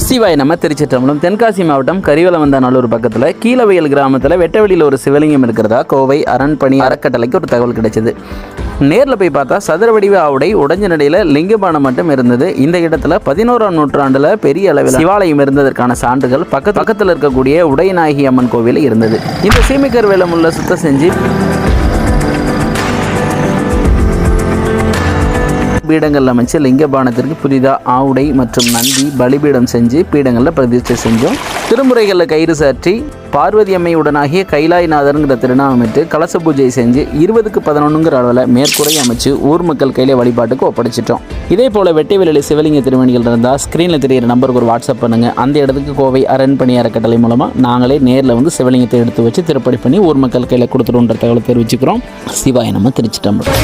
சிவாய் நம்ம திருச்சிற்றம்பலம். தென்காசி மாவட்டம் கரிவலவந்தானூர் பக்கத்தில் கீழவயல் கிராமத்தில் வெட்டவெளியில் ஒரு சிவலிங்கம் இருக்கிறதா கோவை அரண்பணி அறக்கட்டளைக்கு ஒரு தகவல் கிடைச்சது. நேரில் போய் பார்த்தா சதுர வடிவ ஆவுடை உடைஞ்ச நிலையில் லிங்கபானம் மட்டும் இருந்தது. இந்த இடத்துல 11ஆம் நூற்றாண்டில் பெரிய அளவில் சிவாலயம் இருந்ததற்கான சான்றுகள் பக்கத்தில் இருக்கக்கூடிய உடைநாயகி அம்மன் கோவில் இருந்தது. இந்த சீமைக்கர் வேலமுள்ள சுத்தம் செஞ்சு பீடங்கள் அமைச்சு லிங்கபானத்திற்கு புதிதாக ஆவுடை மற்றும் நந்தி பலிபீடம் செஞ்சு பீடங்களில் பிரதிஷ்டை செஞ்சோம். திருமுறைகளில் கயிறு சாற்றி பார்வதி அம்மையுடனாகிய கைலாயநாதருங்கிற திருநாமமிட்டு கலச பூஜை செஞ்சு 20க்கு 11ங்கிற அளவில் மேற்கூரை அமைச்சு ஊர் மக்கள் கையிலே வழிபாட்டுக்கு ஒப்படைச்சிட்டோம். இதே போல் வெட்டி வெளியில் சிவலிங்க திருமணிகள் இருந்தால் ஸ்க்ரீனில் தெரிகிற நம்பருக்கு ஒரு வாட்ஸ்அப் பண்ணுங்கள். அந்த இடத்துக்கு கோவை அரண்பணி அறக்கட்டளை மூலமாக நாங்களே நேரில் வந்து சிவலிங்கத்தை எடுத்து வச்சு திருப்பணி பண்ணி ஊர் மக்கள் கையில் கொடுத்துருன்ற தகவலை தெரிவிச்சுக்கிறோம். சிவாய நம்ம திருச்சிட்டம்பலம்.